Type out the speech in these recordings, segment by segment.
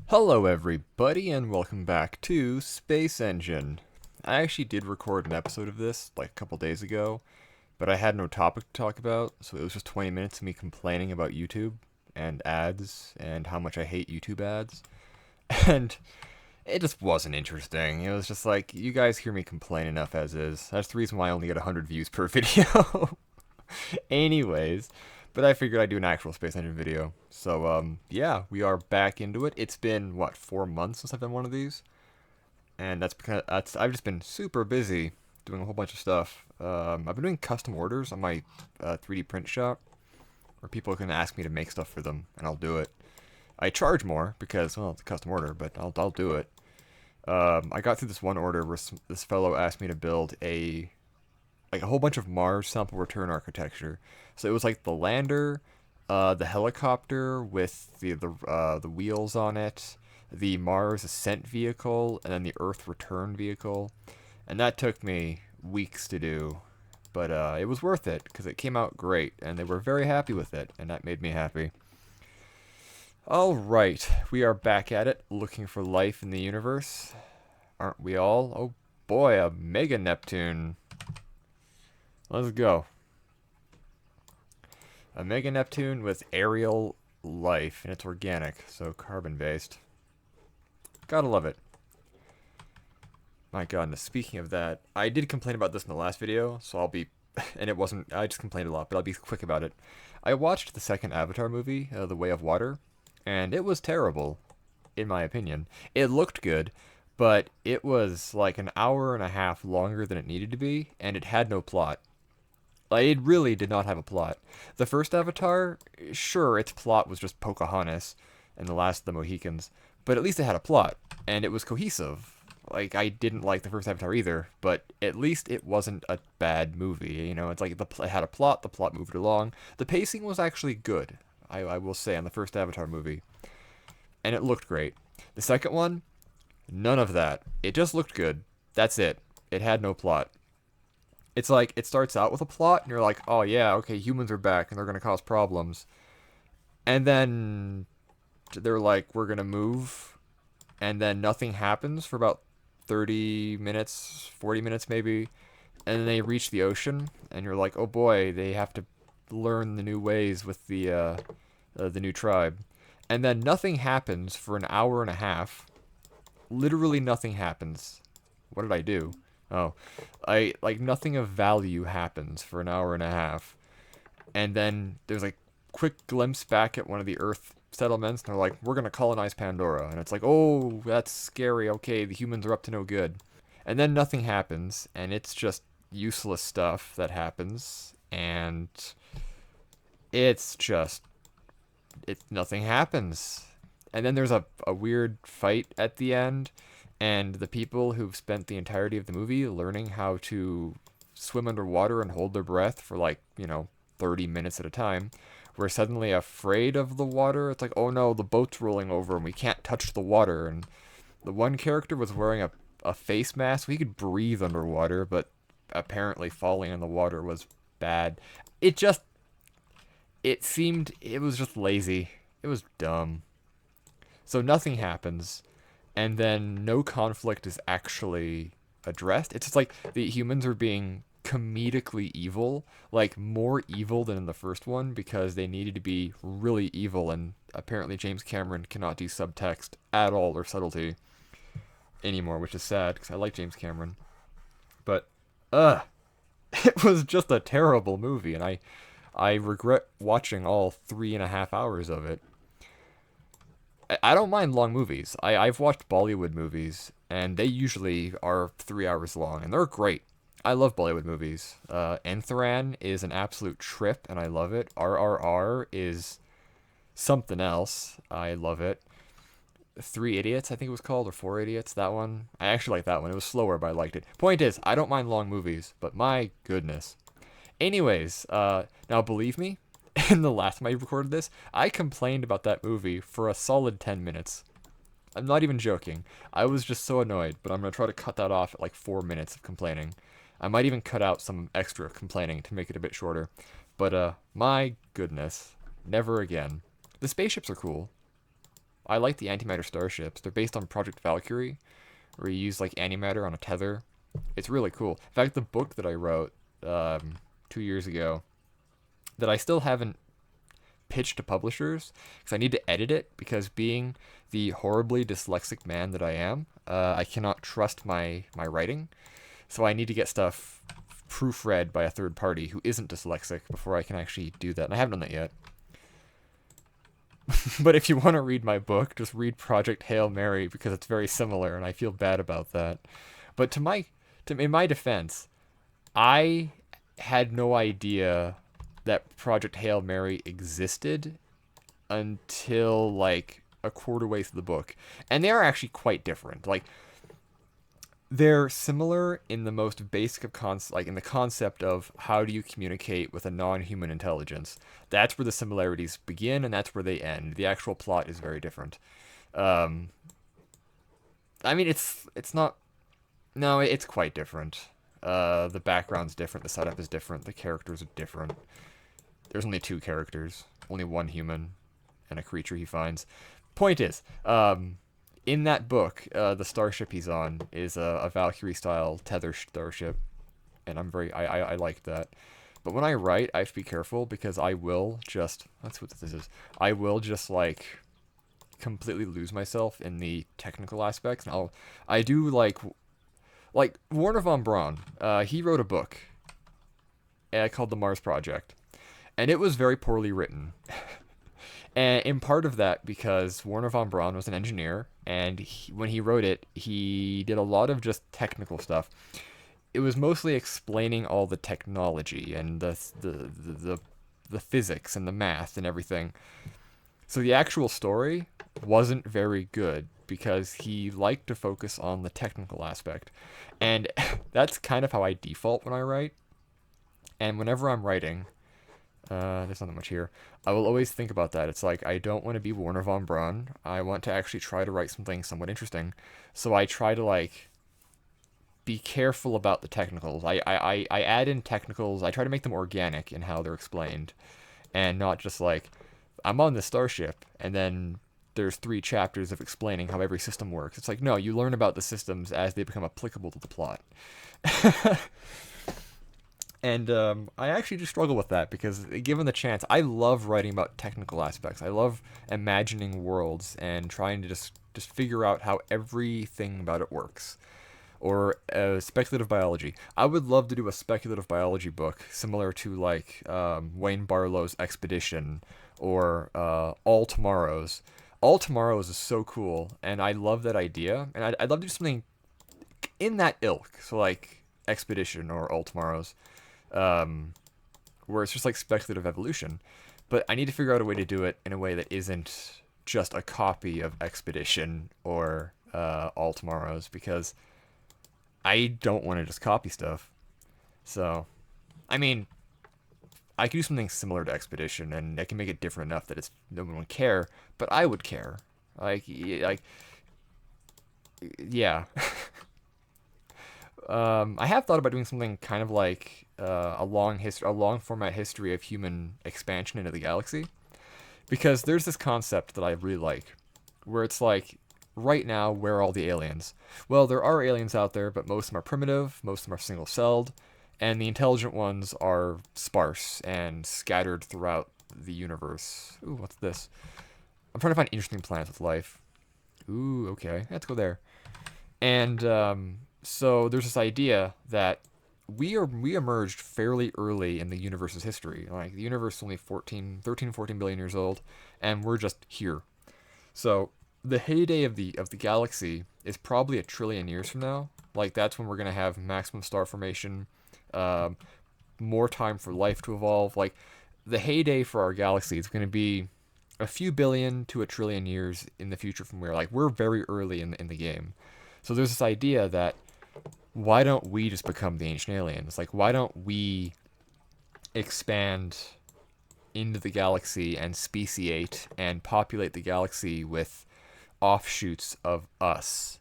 Hello everybody and welcome back to Space Engine. I actually did record an episode of this like a couple days ago, but I had no topic to talk about, so it was just 20 minutes of me complaining about YouTube and ads and how much I hate YouTube ads. And it just wasn't interesting. It was just like, you guys hear me complain enough as is. That's the reason why I only get 100 views per video. Anyways, but I figured I'd do an actual Space Engine video. So, yeah, we are back into it. It's been, what, 4 months since I've done one of these? And that's because I've just been super busy doing a whole bunch of stuff. I've been doing custom orders on my 3D print shop, where people can ask me to make stuff for them, and I'll do it. I charge more because, well, it's a custom order, but I'll do it. I got through this one order where this fellow asked me to build a whole bunch of Mars sample return architecture. So it was like the lander, the helicopter with the wheels on it, the Mars ascent vehicle, and then the Earth return vehicle, and that took me weeks to do. But it was worth it because it came out great, and they were very happy with it, and that made me happy. All right, we are back at it, looking for life in the universe, aren't we all? Oh boy, a mega Neptune. Let's go. A mega Neptune with aerial life, and it's organic, so carbon-based. Gotta love it. My goodness, speaking of that, I did complain about this in the last video, so I'll be... and it wasn't... I just complained a lot, but I'll be quick about it. I watched the second Avatar movie, The Way of Water, and it was terrible, in my opinion. It looked good, but it was like an hour and a half longer than it needed to be, and it had no plot. Like, it really did not have a plot. The first Avatar, sure, its plot was just Pocahontas and the Last of the Mohicans, but at least it had a plot, and it was cohesive. Like, I didn't like the first Avatar either, but at least it wasn't a bad movie. You know, it's like it had a plot, the plot moved along. The pacing was actually good, I will say, on the first Avatar movie, and it looked great. The second one, none of that. It just looked good. That's it. It had no plot. It's like it starts out with a plot, and you're like, oh yeah, okay, humans are back, and they're gonna cause problems. And then they're like, we're gonna move, and then nothing happens for about 30 minutes, 40 minutes maybe, and then they reach the ocean, and you're like, oh boy, they have to learn the new ways with the new tribe. And then nothing happens for an hour and a half. Literally nothing happens. What did I do? Oh, I like nothing of value happens for an hour and a half, and then there's like quick glimpse back at one of the Earth settlements, and they're like, "We're gonna colonize Pandora," and it's like, "Oh, that's scary. Okay, the humans are up to no good," and then nothing happens, and it's just useless stuff that happens, and it's just nothing happens, and then there's a weird fight at the end and the people who've spent the entirety of the movie learning how to swim underwater and hold their breath for like, 30 minutes at a time, were suddenly afraid of the water. It's like, oh no, the boat's rolling over and we can't touch the water. And the one character was wearing a face mask so he could breathe underwater, but apparently falling in the water was bad. It was just lazy. It was dumb. So nothing happens, and then no conflict is actually addressed. It's just like the humans are being comedically evil, like more evil than in the first one because they needed to be really evil, and apparently James Cameron cannot do subtext at all or subtlety anymore, which is sad because I like James Cameron. But it was just a terrible movie, and I regret watching all 3.5 hours of it. I don't mind long movies. I've watched Bollywood movies, and they usually are 3 hours long, and they're great. I love Bollywood movies. Enthran is an absolute trip, and I love it. RRR is something else. I love it. Three Idiots, I think it was called, or Four Idiots, that one. I actually like that one. It was slower, but I liked it. Point is, I don't mind long movies, but my goodness. Anyways, now believe me, in the last time I recorded this, I complained about that movie for a solid 10 minutes. I'm not even joking. I was just so annoyed, but I'm going to try to cut that off at like 4 minutes of complaining. I might even cut out some extra complaining to make it a bit shorter. But, my goodness. Never again. The spaceships are cool. I like the antimatter starships. They're based on Project Valkyrie, where you use like antimatter on a tether. It's really cool. In fact, the book that I wrote 2 years ago that I still haven't pitched to publishers because I need to edit it because being the horribly dyslexic man that I am, I cannot trust my writing. So I need to get stuff proofread by a third party who isn't dyslexic before I can actually do that. And I haven't done that yet. But if you want to read my book, just read Project Hail Mary because it's very similar, and I feel bad about that. But in my defense, I had no idea that Project Hail Mary existed until like a quarter way through the book, and they are actually quite different. Like they're similar in the most basic of like in the concept of how do you communicate with a non-human intelligence. That's where the similarities begin, and that's where they end. The actual plot is very different. Um, I mean, it's not. No, it's quite different. The background's different. The setup is different. The characters are different. There's only two characters, only one human, and a creature he finds. Point is, in that book, the starship he's on is a Valkyrie-style tether starship, and I liked that. But when I write, I have to be careful because I will just, that's what this is. I will just like completely lose myself in the technical aspects, and I do like Warner von Braun. He wrote a book called The Mars Project, and it was very poorly written. And in part of that, because Warner von Braun was an engineer, and when he wrote it, he did a lot of just technical stuff. It was mostly explaining all the technology and the physics and the math and everything. So the actual story wasn't very good because he liked to focus on the technical aspect. And that's kind of how I default when I write. And whenever I'm writing, there's not that much here. I will always think about that. It's like, I don't want to be Warner von Braun. I want to actually try to write something somewhat interesting. So I try to, like, be careful about the technicals. I add in technicals. I try to make them organic in how they're explained. And not just like, I'm on the starship, and then there's 3 chapters of explaining how every system works. It's like, no, you learn about the systems as they become applicable to the plot. And I actually just struggle with that because, given the chance, I love writing about technical aspects. I love imagining worlds and trying to just figure out how everything about it works. Or speculative biology. I would love to do a speculative biology book similar to like Wayne Barlow's Expedition or All Tomorrows. All Tomorrows is so cool, and I love that idea. And I'd love to do something in that ilk, so like Expedition or All Tomorrows, where it's just like speculative evolution. But I need to figure out a way to do it in a way that isn't just a copy of Expedition or All Tomorrows, because I don't want to just copy stuff. So, I mean, I could do something similar to Expedition, and I can make it different enough that no one would care, but I would care. Yeah. I have thought about doing something kind of like a long format history of human expansion into the galaxy, because there's this concept that I really like, where it's like, right now, where are all the aliens? Well, there are aliens out there, but most of them are primitive, most of them are single-celled, and the intelligent ones are sparse and scattered throughout the universe. Ooh, what's this? I'm trying to find interesting planets with life. Ooh, okay, let's go there. And so there's this idea that we emerged fairly early in the universe's history. Like, the universe is only 14 billion years old, and we're just here. So the heyday of the galaxy is probably 1 trillion years from now. Like, that's when we're gonna have maximum star formation, more time for life to evolve. Like, the heyday for our galaxy is gonna be a few billion to 1 trillion years in the future from where, like, we're very early in the game. So there's this idea that, why don't we just become the ancient aliens? Like, why don't we expand into the galaxy and speciate and populate the galaxy with offshoots of us?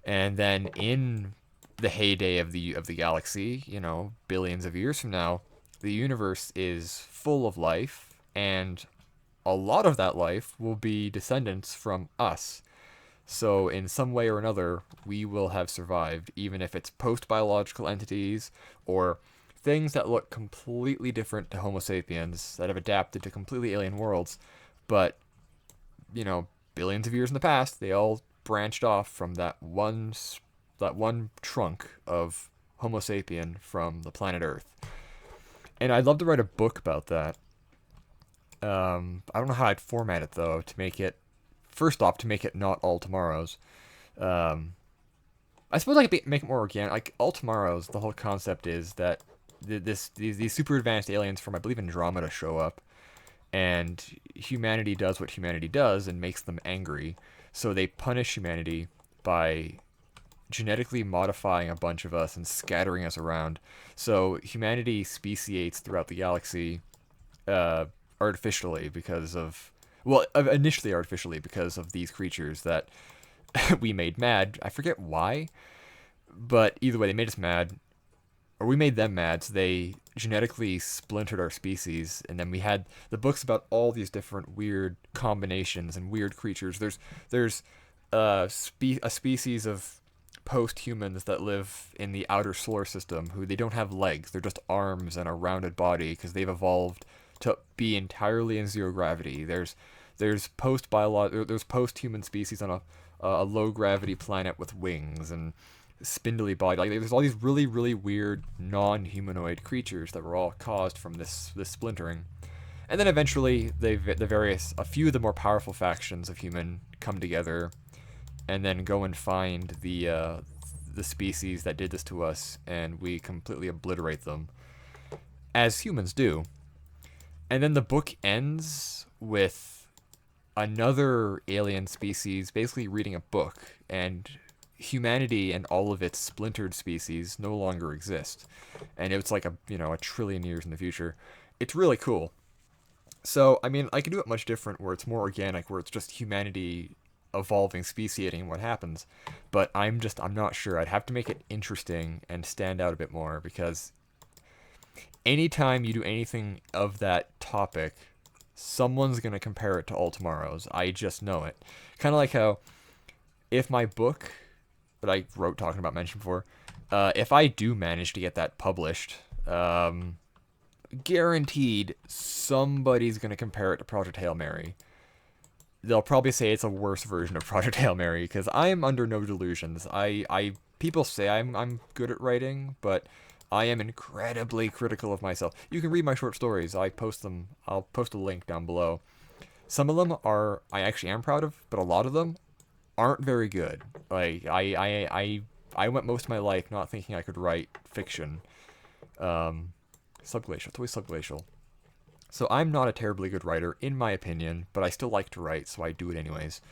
And then in the heyday of the galaxy, billions of years from now, the universe is full of life, and a lot of that life will be descendants from us. So, in some way or another, we will have survived, even if it's post biological entities or things that look completely different to Homo sapiens that have adapted to completely alien worlds. But, you know, billions of years in the past, they all branched off from that one trunk of Homo sapien from the planet Earth. And I'd love to write a book about that. I don't know how I'd format it though to make it first off to make it not all tomorrows. Um, I suppose I could make it more organic. Like all tomorrows, the whole concept is that these super advanced aliens from I believe Andromeda show up, and humanity does what humanity does and makes them angry. So they punish humanity by genetically modifying a bunch of us and scattering us around. So humanity speciates throughout the galaxy uh, artificially because of well, initially artificially because of these creatures that we made mad. I forget why, but either way, they made us mad, or we made them mad. So they genetically splintered our species, and then we had the books about all these different weird combinations and weird creatures. There's a species of post-humans that live in the outer solar system who they don't have legs. They're just arms and a rounded body because they've evolved to be entirely in zero gravity. There's post-human species on a low gravity planet with wings and spindly body. Like there's all these really weird non-humanoid creatures that were all caused from this splintering. And then eventually a few of the more powerful factions of human come together and then go and find the species that did this to us, and we completely obliterate them, as humans do. And then the book ends with another alien species basically reading a book, and humanity and all of its splintered species no longer exist. And it's like a trillion years in the future. It's really cool. So, I mean, I could do it much different where it's more organic, where it's just humanity evolving, speciating what happens. But I'm not sure. I'd have to make it interesting and stand out a bit more because anytime you do anything of that topic, someone's going to compare it to All Tomorrows. I just know it. Kind of like how if my book that I wrote talking about mentioned before, if I do manage to get that published, guaranteed somebody's going to compare it to Project Hail Mary. They'll probably say it's a worse version of Project Hail Mary because I am under no delusions. People say I'm good at writing, but I am incredibly critical of myself. You can read my short stories. I post them. I'll post a link down below. Some of them I actually am proud of, but a lot of them aren't very good. Like I went most of my life not thinking I could write fiction. Subglacial. It's always subglacial. So I'm not a terribly good writer, in my opinion, but I still like to write, so I do it anyways.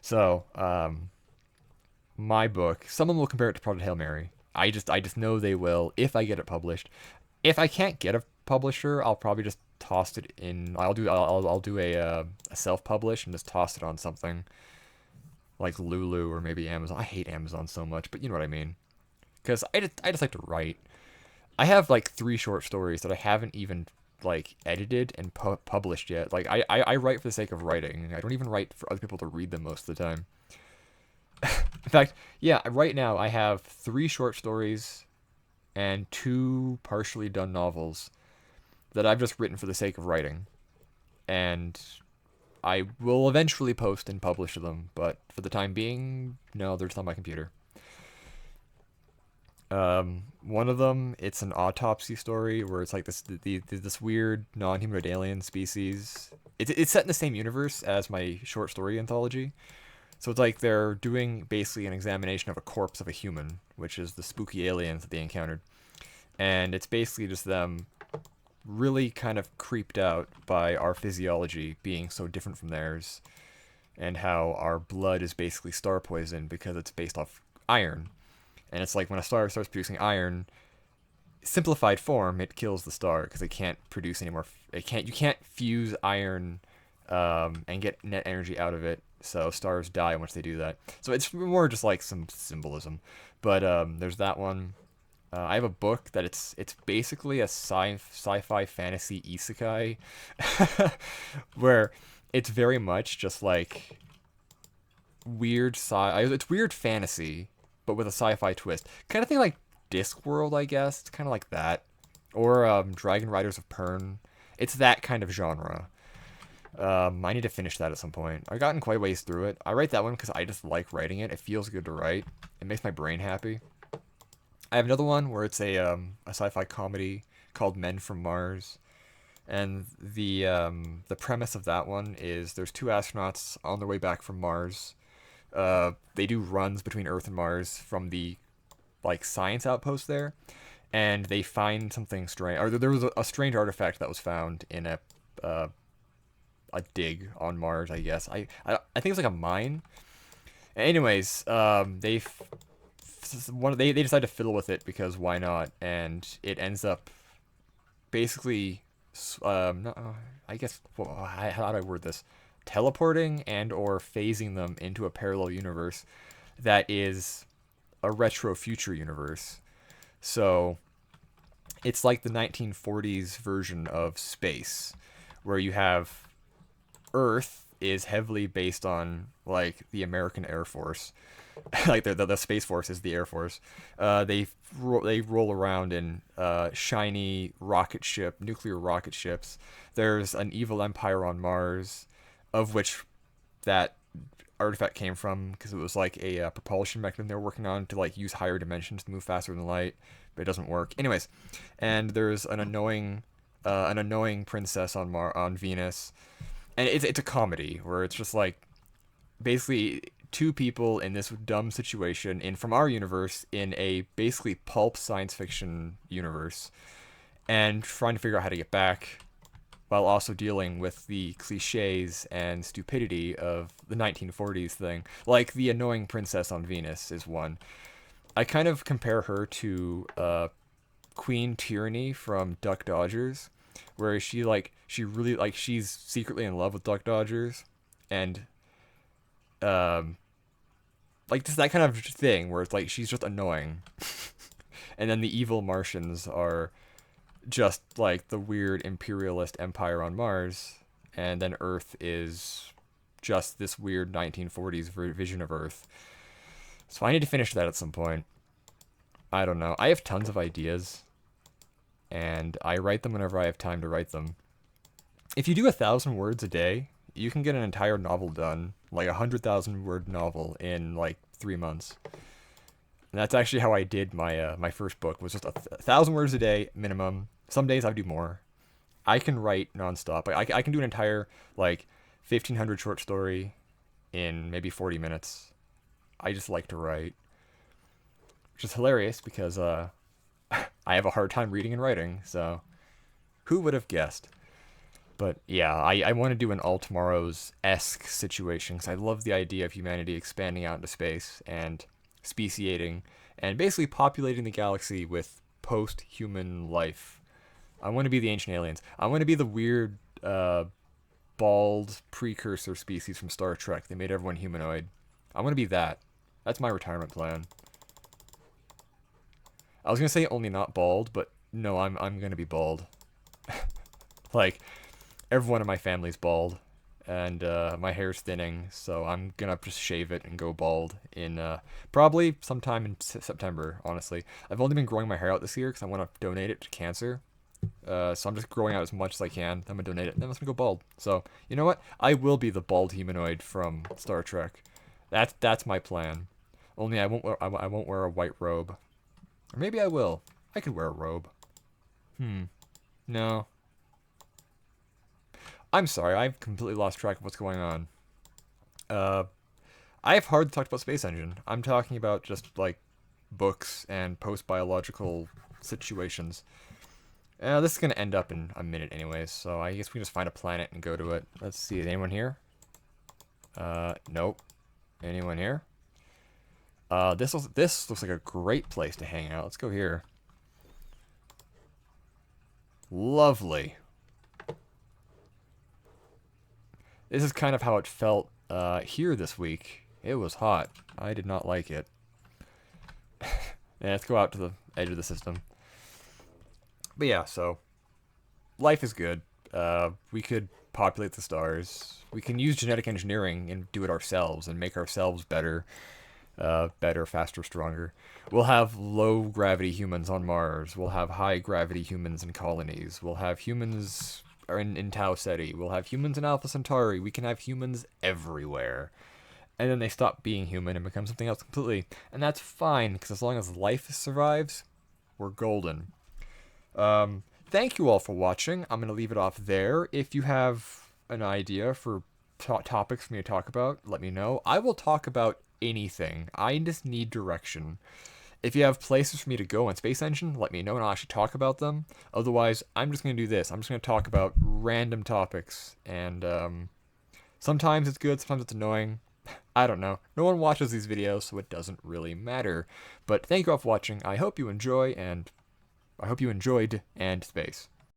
So, my book, someone will compare it to Project Hail Mary. I just know they will if I get it published. If I can't get a publisher, I'll probably just toss it in. I'll do a self-publish and just toss it on something like Lulu or maybe Amazon. I hate Amazon so much, but you know what I mean. Because I just like to write. I have like 3 short stories that I haven't even like edited and published yet. Like I write for the sake of writing. I don't even write for other people to read them most of the time. In fact, yeah, right now I have 3 short stories and 2 partially done novels that I've just written for the sake of writing. And I will eventually post and publish them, but for the time being, no, they're just on my computer. One of them, it's an autopsy story where it's like this weird non-humanoid alien species. It's set in the same universe as my short story anthology, so it's like they're doing basically an examination of a corpse of a human, which is the spooky aliens that they encountered, and it's basically just them really kind of creeped out by our physiology being so different from theirs, and how our blood is basically star poison because it's based off iron. And it's like when a star starts producing iron, simplified form, it kills the star because it can't produce any more. You can't fuse iron and get net energy out of it. So stars die once they do that. So it's more just like some symbolism. But there's that one. I have a book that it's basically a sci-fi fantasy isekai, where it's very much just like weird it's weird fantasy, but with a sci-fi twist. Kind of thing like Discworld, I guess. It's kind of like that, or Dragon Riders of Pern. It's that kind of genre. I need to finish that at some point. I've gotten quite a ways through it. I write that one because I just like writing it. It feels good to write. It makes my brain happy. I have another one where it's a sci-fi comedy called Men from Mars, and the premise of that one is there's two astronauts on their way back from Mars. They do runs between Earth and Mars from the like science outpost there, and they find something strange. Or there was a strange artifact that was found in uh, a dig on Mars, I guess. I think it's like a mine. Anyways, they decide to fiddle with it because why not? And it ends up basically, no, I guess how do I word this? Teleporting and or phasing them into a parallel universe that is a retro future universe. So it's like the 1940s version of space, where you have Earth is heavily based on like the American Air Force, like the Space Force is the Air Force. They roll around in shiny nuclear rocket ships. There's an evil empire on Mars, of which that artifact came from because it was like a propulsion mechanism they're working on to like use higher dimensions to move faster than light, but it doesn't work. Anyways, and there's an annoying princess on Venus, and it's a comedy where it's just like basically two people in this dumb situation in from our universe in a basically pulp science fiction universe, and trying to figure out how to get back while also dealing with the cliches and stupidity of the 1940s thing. Like the annoying princess on Venus is one. I kind of compare her to Queen Tyranny from Duck Dodgers, where she really like she's secretly in love with Duck Dodgers, and um like just that kind of thing where it's like she's just annoying. And then the evil Martians are just like the weird imperialist empire on Mars, and then Earth is just this weird 1940s vision of Earth. So I need to finish that at some point. I don't know. I have tons of ideas, and I write them whenever I have time to write them. If you do 1,000 words a day, you can get an entire novel done, like 100,000 word novel in like 3 months. And that's actually how I did my first book. Was just 1,000 words a day minimum. Some days I do more. I can write nonstop. I can do an entire like 1,500 short story in maybe 40 minutes. I just like to write, which is hilarious because I have a hard time reading and writing. So who would have guessed? But yeah, I want to do an All Tomorrows-esque situation because I love the idea of humanity expanding out into space and speciating and basically populating the galaxy with post-human life. I want to be the ancient aliens. I want to be the weird, bald precursor species from Star Trek. They made everyone humanoid. I want to be that. That's my retirement plan. I was gonna say only not bald, but no, I'm gonna be bald. Like everyone in my family's bald, and my hair's thinning, so I'm gonna just shave it and go bald in probably sometime in September. Honestly, I've only been growing my hair out this year because I want to donate it to cancer. So I'm just growing out as much as I can. I'm gonna donate it, and then I'm gonna go bald. So you know what? I will be the bald humanoid from Star Trek. That's my plan. Only I won't wear a white robe, or maybe I will. I could wear a robe. No. I'm sorry, I've completely lost track of what's going on. Uh, I have hardly talked about Space Engine. I'm talking about just like books and post-biological situations. This is gonna end up in a minute anyways, so I guess we can just find a planet and go to it. Let's see, is anyone here? Nope. Anyone here? This looks like a great place to hang out. Let's go here. Lovely. This is kind of how it felt here this week. It was hot. I did not like it. Yeah, let's go out to edge of the system. But yeah, so life is good. We could populate the stars. We can use genetic engineering and do it ourselves and make ourselves better, better, faster, stronger. We'll have low gravity humans on Mars. We'll have high gravity humans in colonies. We'll have humans in Tau Ceti. We'll have humans in Alpha Centauri. We can have humans everywhere. And then they stop being human and become something else completely. And that's fine, because as long as life survives, we're golden. Thank you all for watching. I'm going to leave it off there. If you have an idea for topics for me to talk about, let me know. I will talk about anything. I just need direction. If you have places for me to go on Space Engine, let me know and I'll actually talk about them. Otherwise, I'm just going to do this. I'm just going to talk about random topics. And sometimes it's good, sometimes it's annoying. I don't know. No one watches these videos, so it doesn't really matter. But thank you all for watching. I hope you enjoy, and I hope you enjoyed And Space.